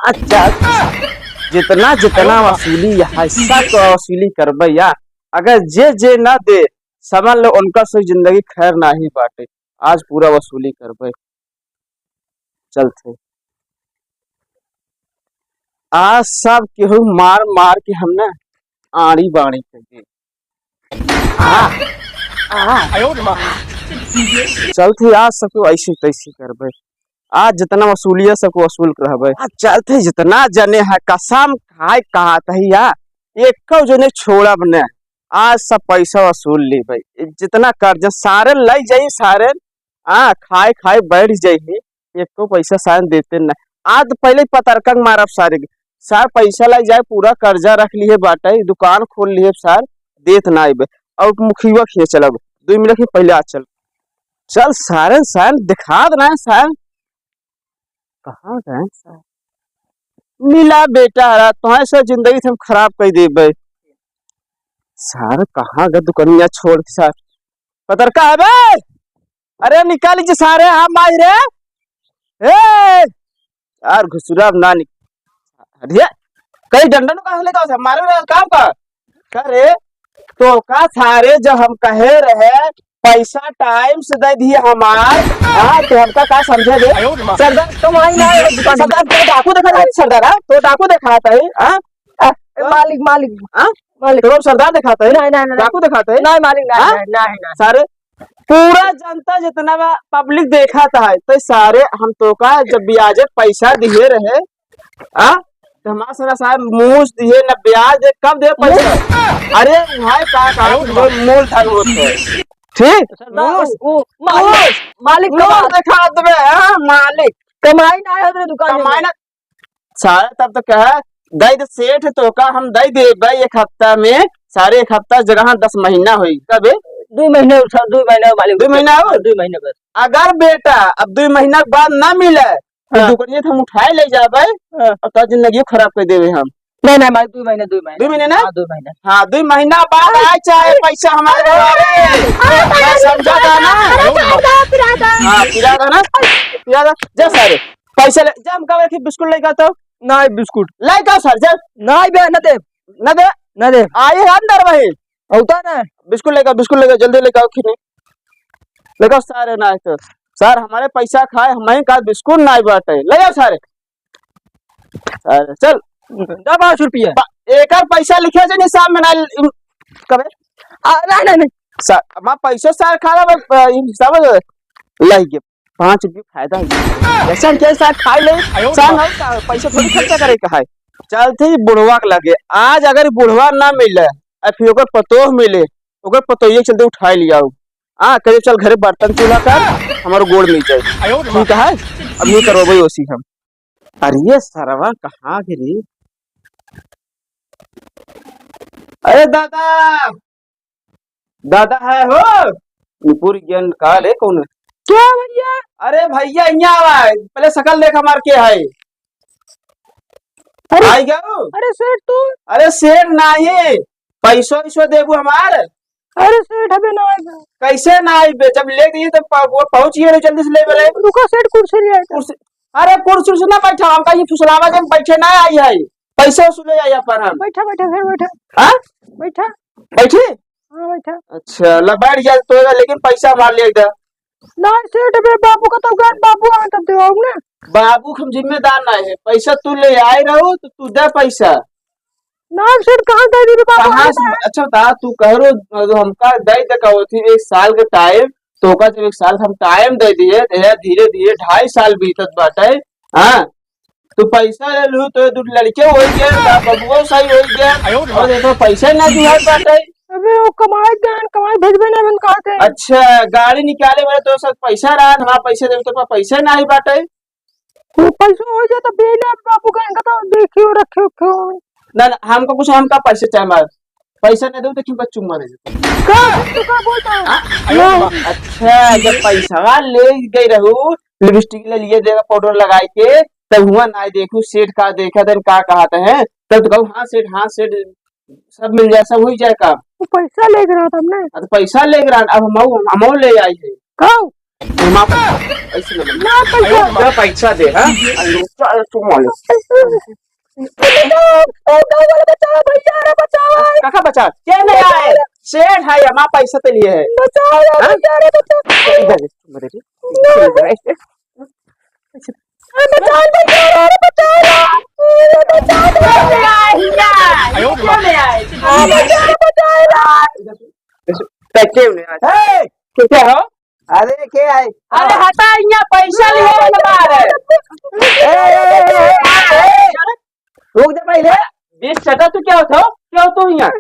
अच्छा जितना जितना वसूली हिस्सा को वसूली करबे या अगर जे जे ना दे समझ लो उनका से जिंदगी खैर ना ही बाटे। आज पूरा वसूली करबे चलते। आज सब केहू मार मार के हमने आड़ी बाड़ी कर दी। चलते आज सबको ऐसी तैसी करबे। आज जितना वसूलिया सबको वसूल करबे। आज चलते जितना जने है कसम खाए कहा तहिया एक जने छोड़ा बने। आज सब पैसा वसूल ली भाई जितना कर्ज सारे लग जाई सारे खाए खाए बैठ जाइए एक पैसा सारे देते न। आज पहले पतरका मारब सारे सार पैसा लग जाए पूरा कर्जा रख लिए बाटे दुकान खोल लिए सार देत ना आइबे और मुखिया खिए चलब 2 मिनट के पहले आ चल चल सारे सारे दिखा देना सारे कहाँ गए सारे मिला बेटा रहा तुम्हारे से जिंदगी से हम खराब कर देबे सारे कहाँ गए दुकानिया छोड़ के सार पतरका है बे अरे निकाल लीजिए सारे हम आज रे यार घुसुरा ना अरे कई डंडन का लेगा हमारे काम का करे तो का सारे जब हम कहे रहे पैसा टाइम से दे दिए हमार तो हमका का समझे दे सरदार तुम आई ना सरदार तो डाकू दिखा सरदार तो डाकू दिखाता है मालिक मालिक मालिक तो सरदार दिखाता है नहीं डाकू दिखाता है नहीं मालिक नहीं सारे पूरा जनता जितना पब्लिक देखा था तो सारे हम तो का जब ब्याज पैसा दिए रहे तो हमारा सारा साहब मूस दिए न ब्याज कब दे पैसा अरे भाई का मूल था ठीक मालिक दिखा दे मालिक कमाई ना है दुकान कमाई ना सारा तब तो कह दे सेठ तो का हम दे दे एक हफ्ता में सारे एक हफ्ता जगह 10 महीना हुई कब 2 महीने मालिक 2 महीना 2 महीने बस अगर बेटा अब 2 महीना के बाद ना मिले तो दुकानिया हम उठाए ले जाबे और तो जिंदगी खराब कर देवे हम नहीं मालिक 2 महीने 2 महीने ना 2 महीने हाँ 2 महीना बाद आए चाहे पैसा हमारे घरे समझा था ना हाँ पिरादा ना पिरादा जा सारे पैसा ले जा हम कहे बिस्कुट लेकर तो नहीं बिस्कुट लेकर सर जा नहीं बे न दे आइए अंदर वही होता ना बिस्कुट लेकर जल्दी लेकर आओ खिने लेकर सारे ना तो सर हमारे पैसा खाए हमें का बिस्कुट ना बाटे ले जाओ सारे चल 5 रुपया एक पैसा लिखे जे निशान में ना कबे नहीं सर हम पैसा सर खा हिसाब ले के 5 रुपये फायदा है ऐसा क्या सर खाई ले सर पैसा थोड़ी खर्चा करे का है चलते बुढ़वा के लगे आज अगर बुढ़वा ना मिले फिर ओकर पतोह मिले ओकर पतोहिए चलते उठा लिया करीब चल घरे बर्तन चूल्हा कर हमारे गोड़ मिल जाए ठीक है अब ये करो भाई उसी हम अरे सरवा कहाँ गिरी अरे दादा है हो पूरी ज्ञान का रे कौन क्या भैया अरे भैया यहाँ पहले शकल देख हमार के है आई गयो अरे सेठ तू अरे सेठ नहीं पैसो इसो देबू हमार अरे सेठ अबे ना आएगा कैसे ना आई बे जब ले गई तो पहुंचिए जल्दी से ले बेले रुको सेठ कुर्सी ले कुर्सी अरे कुर्सी से ना बैठा हम कहीं फुसलावा जब बैठे ना आई है पैसे वसूले आई पर हम बैठा फिर बैठा हां बैठा बैठे हां बैठा अच्छा ला बैठ जा तो लेकिन पैसा मार ले इधर ना सेठ अबे बाबू का तो गान बाबू आ तब दे ना बाबू हम जिम्मेदार ना है पैसा तू ले आए रहो तो तू दे पैसा ना सर कहाँ दे दी बाबू अच्छा बता तू कह रो हमका दे दे थी 1 साल के टाइम तो का जब 1 साल हम टाइम दे दिए धीरे धीरे 2.5 साल बीतत बाटे हाँ तू पैसा ले लू तो 2 लड़के हो गए बबुआ सही हो गया और देखो पैसा ना दिया बाटे अबे वो कमाई भेजबे ना हम कहां से अच्छा गाड़ी निकाले वाले तो सब पैसा रहा हमारा पैसे दे तो पैसा ना ही बाटे पैसा हो जाए तो बेना बाबू का इनका तो देखियो रखियो क्यों ना हमको कुछ हमका पैसे चाहिए हमारे पैसा नहीं दो तो क्यों चुम्मा दे देते? का तू का बोलता है? हाँ? अच्छा जब पैसा ले गई रहू लिपस्टिक ले लिए देगा पाउडर लगाई के तब हुआ ना देखू सेठ का देखा दिन का कहते हैं तब तो कहूँ हाँ सेठ सब मिल जाए सब हो जाए काम। तू पैसा ले रहा था हमने तो पैसा ले रहा अब हम ले आई है काऊ पैसे ना पैसा पैसा दे हाँ तुम बचाओ भैया रे बचाओ काका बचा क्या नहीं आए सेठ है हमारा पैसा तो लिए है बचाओ हाँ? भैया रे बचाओ इधर बचाओ भैया रे बचाओ क्या हो अरे क्या है? अरे हटा यहाँ पैसा लिए रुक जा पहले। बीस चटा तू क्या होता क्या हो तू यहाँ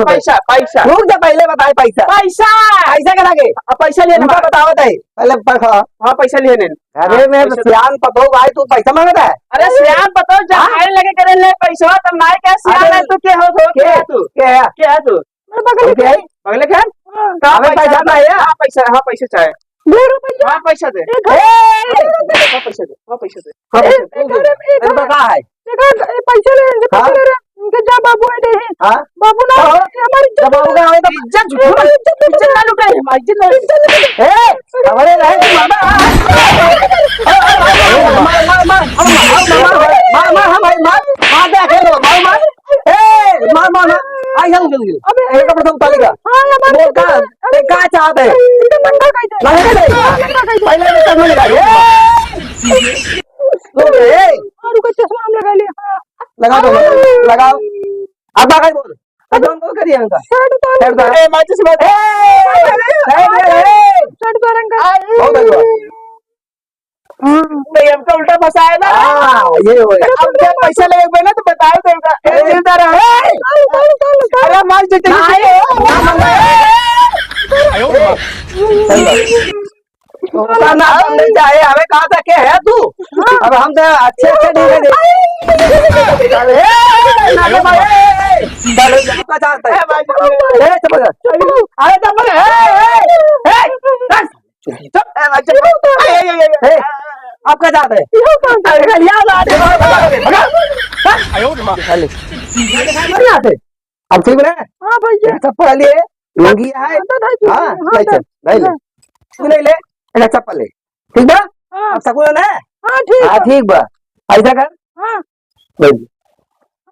पैसा पैसा रुक जा पहले बताए पैसा पैसा पैसा क्या लगे? पैसा लिए उनका बताओ बताए पहले खड़ा। हाँ पैसा लिए ने अरे मैं सियान पतो भाई तू पैसा मांगता है? अरे श्याम बताओ जब आने लगे करे ले पैसा तब नाई क्या श्याम है तू क्या हो क्या है तू क्या है तू बगले क्या हमें पैसा चाहिए। हाँ पैसा चाहिए हाँ पैसा दे हाँ पैसा दे हाँ पैसा दे हाँ तेरे को कहा है? पैसे ले उनके जा बाबू है दे हाँ बाबू ना हमारी जब बाबू का तो इज्जत इज्जत ना लुटाए हमारी इज्जत हमारे रहे तू चश्मा लगा लिया लगा दो लगाओ अब आगे बोल कदम को करिए उनका शर्ट तो ए माचिस मत शर्ट तो रंग बहुत अच्छा नहीं हमको उल्टा फंसाया ना ये हो गया अब जब पैसा लेके ना तो बताओ तो इधर अरे मार दे ना हमने चाहे हमें कहा था क्या है तू अब हम तो अच्छे अच्छे नहीं आपका चाहता है आपका चाहता है अब ठीक है हाँ भैया चप्पल लिए लुंगी है हाँ नहीं ले ऐसा चप्पल ले ठीक बा अब सकून है हाँ ठीक हाँ ठीक बा ऐसा कर हाँ बैठ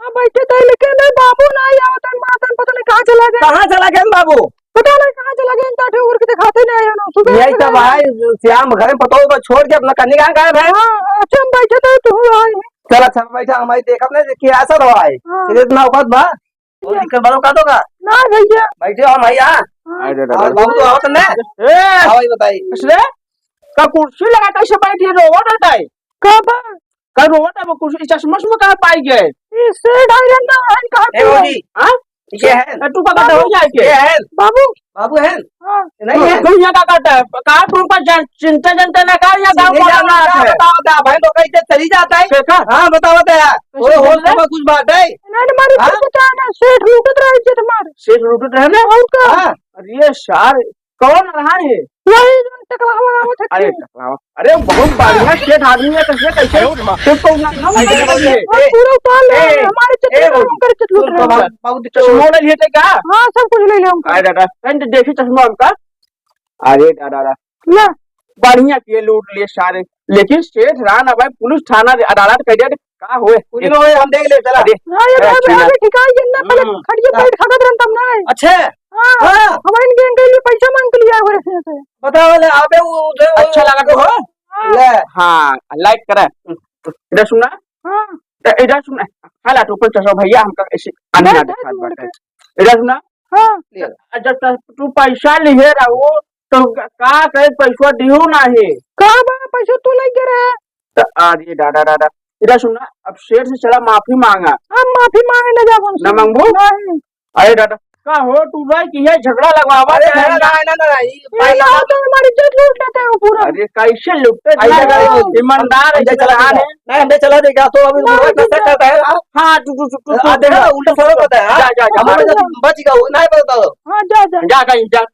हाँ बैठे थे लेकिन बाबू ना आवतन मातन पता नहीं कहाँ चला गया कहाँ चला गया बाबू पता नहीं कहाँ चला गया इनका ठेकर के दिखाते नहीं आया ना सुबह यही तो भाई श्याम घर में पतो तो छोड़ के अपना कन्या कहाँ गए भाई हाँ अच्छा हम बैठे थे तू आए चल अच्छा बैठा हमारी देख अपने क्या असर हुआ है हाँ। इतना औकात बा और दिक्कत बनो का दोगा ना भैया बैठे हम भैया और बाबू तो आवत ने भाई बताइए इसने का कुर्सी लगा कैसे बैठी रोबोट हटा है कब का रोबोट है वो कुर्सी चश्मा में कहाँ पाई गए इससे डायरेक्ट ना है कहाँ ए बाबू हाँ ये है तू का हो जाए के ये है बाबू बाबू है हाँ नहीं है तू यहाँ का करता है कहाँ तुम पर चिंता जनता ना कर या गाँव नहीं का जाना है बताओ बता भाई तो कहीं चली जाता है देखा हाँ बताओ बता वो होश में कुछ बात है नहीं हमारी हाँ? पता है ना सेठ लूटत रहा इज्जत हमारे शेख लूटत रहे ना और का हाँ अरे सार कौन रहा है वही जो टकला हुआ वो अरे टकराओ अरे बहुत बढ़िया शेठ आदमी है कैसे कैसे तुमको ना पूरा उतार ले ए, हमारे ए, चक्कर में कर चट लूट रहे हैं बाबू चश्मा ले लिए थे क्या हाँ सब कुछ ले ले हमको अरे दादा फ्रेंड देखी चश्मा उनका अरे दादा ले बढ़िया किए लूट लिए सारे लेकिन सेठ रान भाई पुलिस थाना अदालत कह दिया का हुए कुछ ना होए हम देख ले चला हाँ ये भाई ठिकाई जन्ना पहले खड़िए बैठ खड़त रहन तब ना अच्छे हाँ हाँ हमारे गैंग के लिए पैसा मांग के लिया हुआ से बताओ ले आबे वो अच्छा लगा तो हो ले हाँ लाइक करा इधर सुना हाँ इधर सुना हाला तो ऊपर चश्मा भैया हमका ऐसे अन्य दिखा बात इधर सुना हाँ जब तू पैसा लिए रहो तो का करे पैसा दियो नहीं कहाँ बा पैसा तू लेके रहे तो अरे दादा दादा इधर सुना अब शेर से चला माफी मांगा हम माफी मांगे न जाब न मांगबो नहीं अरे दादा का हो तू भाई की है झगड़ा लगवावा अरे है? ना ये ना तो हमारी इज्जत लूट लेते हो पूरा। अरे कैसे लुटते ऐसा जा रहे हो? करो। ईमानदार है अंदर चला जगह देगा नहीं अंदर चला देगा तो अभी मुर्गा कैसे करता है हाँ तू देखा उल्टा फॉलो करता है जा जा जा हमारे साथ बच गया नहीं पता हाँ जा जा जा कहीं जा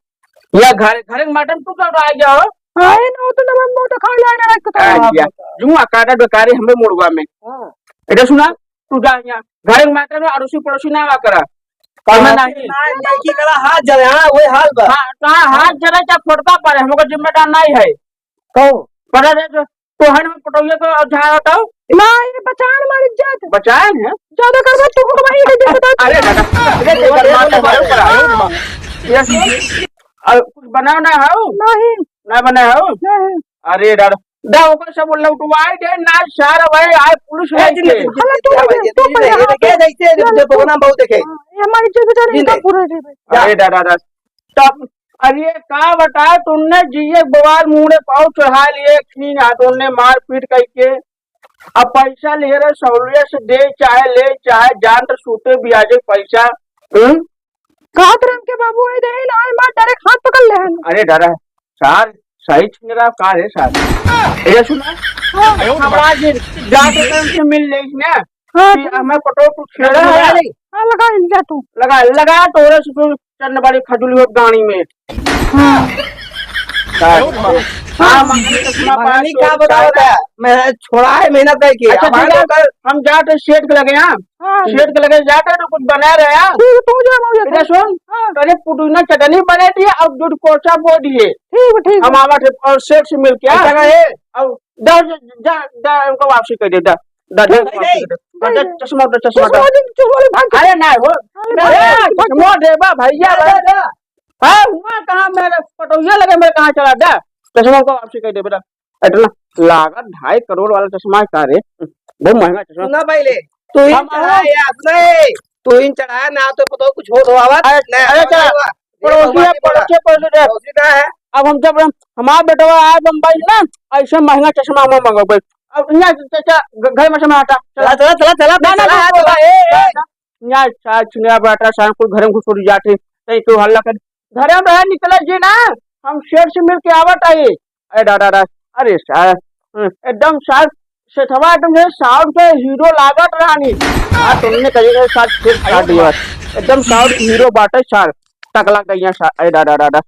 या घर घर में मटन तू कब आ गया हो हाँ ये ना तो मैं मुंह तो खा लेना रख तो आ गया जुआ काटा बेकारी हमें मुर्गा में इधर सुना तू जा यहाँ घर में मटन में अड़ोसी पड़ोसी ना आवा करा और मैं नहीं की करा हाथ जले हां वही हाल बा हाँ कहाँ हाथ जरा क्या फोड़ता पड़े हमको जिम्मेदार नहीं है कहो पड़ा रे तो हन में पटोइया को झाड़ हटाओ ना ये बचान हमारी इज्जत बचाए हैं ज्यादा कर मैं तू को वही दे बता अरे दादा और कुछ बनाओ ना हो नहीं ना बना हो नहीं अरे दादा दा ओकर सब लौटवाई दे ना सारा भाई आए पुलिस लेके ये देखे जैसे जो प्रोग्राम बहुत देखे ये हमारी इज्जत बचाने का पूरा दे अरे दादा तब अरे का बताया तुमने जिये बवाल मुंह पाव चढ़ा लिए खीन तुमने मार पीट करके अब पैसा ले रहे सहूलियत से दे चाहे जान तो सूते ब्याजे पैसा कात रंग के बाबू है दे ना मार डायरेक्ट हाथ पकड़ ले अरे दादा सार सही छीन रहा कार है सार ये सुना हमारा जाके से मिल लेगी ना हमें पटो तू छेड़ा है हां लगा जा तू लगा तोरे से चन्न बड़ी खजुली हो गाड़ी में हाँ पानी का बताओ मैं छोड़ा है मेहनत करके अच्छा हम जाते सेठ के लगे सेठ के लगे जाते तो कुछ बना रहे तू जा मुझे सुन पहले पुदीना चटनी बने दिए और दूध कोचा बो दिए ठीक हम आवा और सेठ से मिल के और उनको वापसी कर दे चश्मा अरे ना हो चश्मा देवा भैया हाँ हुआ कहाँ मेरे पटोहिया लगे मेरे कहाँ चला दे चश्मा को वापसी कर दे बेटा इतना लागत 2.5 करोड़ वाला चश्मा का रे बहुत महंगा चश्मा सुना पहले तू ही चढ़ाया नहीं तू ही चढ़ाया ना तो पता कुछ हो तो आवाज अरे चला पड़ोसी है अब हम जब हमारा बेटा आया बम्बई ना ऐसे महंगा चश्मा हम मंगो अब यहाँ चाचा घर में समय हटा यहाँ चिंगरा बैठा शाम घर में घुस जाते कहीं क्यों हल्ला कर घर में रह निकले जी ना हम शेर से मिल के आवत आई अरे दादा अरे सर एकदम सर सेठवा एकदम साउथ के हीरो लागत रानी तुमने कहीं साथ फिर एकदम साउथ हीरो बाटे सर तक लग गई अरे दादा